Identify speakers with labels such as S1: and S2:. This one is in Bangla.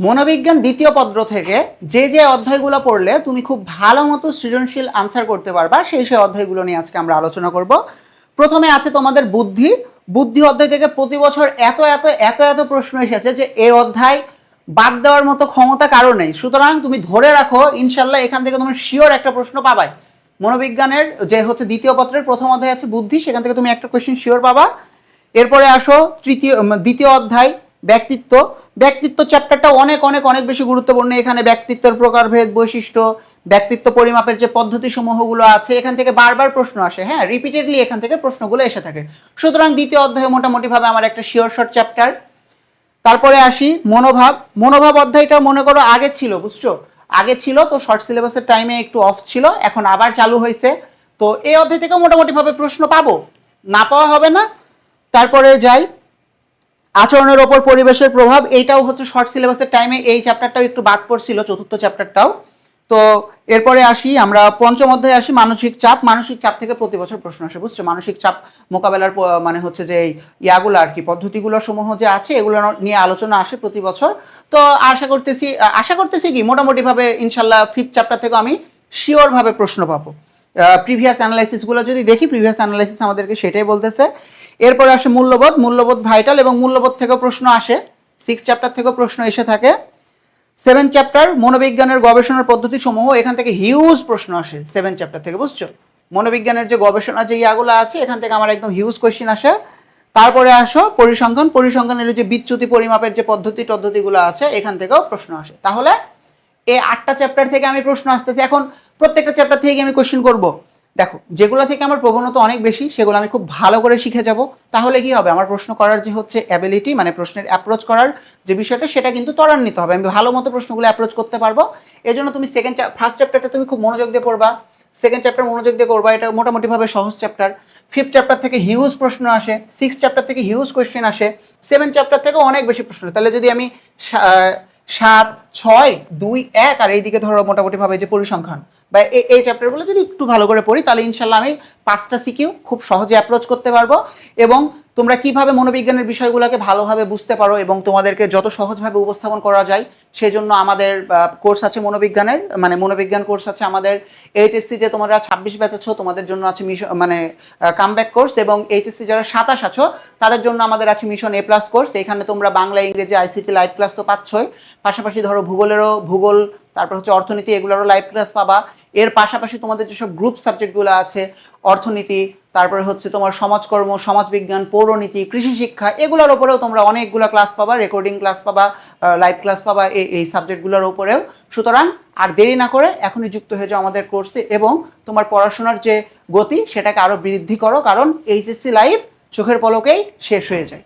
S1: মনোবিজ্ঞান দ্বিতীয় পত্র থেকে যে যে অধ্যায়গুলো পড়লে তুমি খুব ভালো মতো সৃজনশীল আনসার করতে পারবা সেই সেই অধ্যায়গুলো নিয়ে আজকে আমরা আলোচনা করব। প্রথমে আছে তোমাদের বুদ্ধি। বুদ্ধি অধ্যায় থেকে প্রতি বছর এত এত এত এত প্রশ্ন এসেছে যে এই অধ্যায় বাদ দেওয়ার মতো ক্ষমতা কারো নেই। সুতরাং তুমি ধরে রাখো, ইনশাল্লাহ এখান থেকে তুমি শিওর একটা প্রশ্ন পাবাই। মনোবিজ্ঞানের যে হচ্ছে দ্বিতীয় পত্রের প্রথম অধ্যায় আছে বুদ্ধি, সেখান থেকে তুমি একটা কোয়েশ্চেন শিওর পাবা। এরপরে আসো দ্বিতীয় অধ্যায় ব্যক্তিত্ব। ব্যক্তিত্ব চ্যাপ্টারটা অনেক অনেক অনেক বেশি গুরুত্বপূর্ণ। এখানে ব্যক্তিত্বের প্রকারভেদ, বৈশিষ্ট্য, ব্যক্তিত্ব পরিমাপের যে পদ্ধতি সমূহগুলো আছে এখান থেকে বারবার প্রশ্ন আসে। হ্যাঁ, রিপিটেডলি এখান থেকে প্রশ্নগুলো এসে থাকে। সুতরাং দ্বিতীয় অধ্যায় মোটামুটিভাবে আমার একটা শিওর শর্ট চ্যাপ্টার। তারপরে আসি মনোভাব। মনোভাব অধ্যায়টা মনে করো আগে ছিল, বুঝছো, আগে ছিল তো শর্ট সিলেবাসের টাইমে একটু অফ ছিল, এখন আবার চালু হয়েছে। তো এই অধ্যায় থেকে মোটামুটিভাবে প্রশ্ন পাবো, না পাওয়া হবে না। তারপরে যাই আচরণের ওপর পরিবেশের প্রভাব। এইটাও হচ্ছে শর্ট সিলেবাসের টাইমে এই চ্যাপ্টারটাও একটু বাদ পড়ছিল, চতুর্থ চ্যাপ্টারটাও। তো এরপরে আসি আমরা পঞ্চম অধ্যায়ে আসি মানসিক চাপ। মানসিক চাপ থেকে প্রতি বছর প্রশ্ন আসে, বুঝছো। মানসিক চাপ মোকাবেলার মানে হচ্ছে যে ইয়াগুলো আর কি, পদ্ধতিগুলো সমূহ যে আছে এগুলো নিয়ে আলোচনা আসে প্রতি বছর। তো আশা করতেছি কি মোটামুটিভাবে ইনশাল্লাহ ফিফথ চ্যাপ্টার থেকে আমি শিওরভাবে প্রশ্ন পাবো। প্রিভিয়াস অ্যানালাইসিসগুলো যদি দেখি, প্রিভিয়াস অ্যানালাইসিস আমাদেরকে সেটাই বলতেছে। এরপরে আসে মূল্যবোধ। মূল্যবোধ ভাইটাল এবং মূল্যবোধ থেকেও প্রশ্ন আসে, সিক্স চ্যাপ্টার থেকেও প্রশ্ন এসে থাকে। সেভেন চ্যাপ্টার মনোবিজ্ঞানের গবেষণার পদ্ধতি সমূহ, এখান থেকে হিউজ প্রশ্ন আসে সেভেন চ্যাপ্টার থেকে, বুঝছো। মনোবিজ্ঞানের যে গবেষণা যে ইয়াগুলো আছে এখান থেকে আমার একদম হিউজ কোয়েশ্চেন আসে। তারপরে আসো পরিসংখ্যান। পরিসংখ্যানের যে বিচ্যুতি পরিমাপের যে পদ্ধতিগুলো আছে এখান থেকেও প্রশ্ন আসে। তাহলে এই 8টা চ্যাপ্টার থেকে আমি প্রশ্ন আসতেছি। এখন প্রত্যেকটা চ্যাপ্টার থেকে আমি কোয়েশ্চেন করব। দেখো, যেগুলো থেকে আমার প্রবণতা অনেক বেশি সেগুলো আমি খুব ভালো করে শিখে যাব। তাহলে কি হবে, আমার প্রশ্ন করার যে হচ্ছে অ্যাবিলিটি, মানে প্রশ্নের অ্যাপ্রোচ করার যে বিষয়টা, সেটা কিন্তু ত্বরান্বিত হবে। আমি ভালো মতো প্রশ্নগুলো অ্যাপ্রোচ করতে পারবো। এই জন্য তুমি ফার্স্ট চ্যাপ্টারটা তুমি খুব মনোযোগ দিয়ে পড়বা, সেকেন্ড চ্যাপ্টার মনোযোগ দিয়ে করবা, এটা মোটামুটিভাবে সহজ চ্যাপ্টার। ফিফথ চ্যাপ্টার থেকে হিউজ প্রশ্ন আসে, সিক্স চ্যাপ্টার থেকে হিউজ কোয়েশ্চেন আসে, সেভেন চ্যাপ্টার থেকেও অনেক বেশি প্রশ্ন। তাহলে যদি আমি 7, 6, 2, 1 আর এইদিকে ধরো মোটামুটিভাবে যে পরিসংখ্যান বা এই চ্যাপ্টারগুলো যদি একটু ভালো করে পড়ি, তাহলে ইনশাল্লাহ আমি 5টা সিকিউ খুব সহজে অ্যাপ্রোচ করতে পারবো। এবং তোমরা কিভাবে মনোবিজ্ঞানের বিষয়গুলোকে ভালোভাবে বুঝতে পারো এবং তোমাদেরকে যত সহজভাবে উপস্থাপন করা যায় সেই জন্য আমাদের কোর্স আছে মনোবিজ্ঞানের, মানে মনোবিজ্ঞান কোর্স আছে আমাদের। এইচএসসি যে তোমরা 26 ব্যাচ আছো তোমাদের জন্য আছে মিশন, মানে কামব্যাক কোর্স, এবং এইচএসসি যারা 27 আছো তাদের জন্য আমাদের আছে মিশন A+ কোর্স। এখানে তোমরা বাংলা, ইংরেজি, আইসিটি লাইভ ক্লাস তো পাচ্ছই, পাশাপাশি ধরো ভূগোল, তারপর হচ্ছে অর্থনীতি, এগুলোরও লাইভ ক্লাস পাবা। এর পাশাপাশি তোমাদের যেসব গ্রুপ সাবজেক্টগুলো আছে, অর্থনীতি, তারপরে হচ্ছে তোমার সমাজকর্ম, সমাজবিজ্ঞান, পৌরনীতি, কৃষি শিক্ষা, এগুলোর উপরেও তোমরা অনেকগুলো ক্লাস পাবা, রেকর্ডিং ক্লাস পাবা, লাইভ ক্লাস পাবা এই সাবজেক্টগুলোর উপরেও। সুতরাং আর দেরি না করে এখনই যুক্ত হয়ে যাও আমাদের কোর্সে এবং তোমার পড়াশোনার যে গতি সেটাকে আরও বৃদ্ধি করো, কারণ এইচএসসি লাইভ চোখের পলকেই শেষ হয়ে যায়।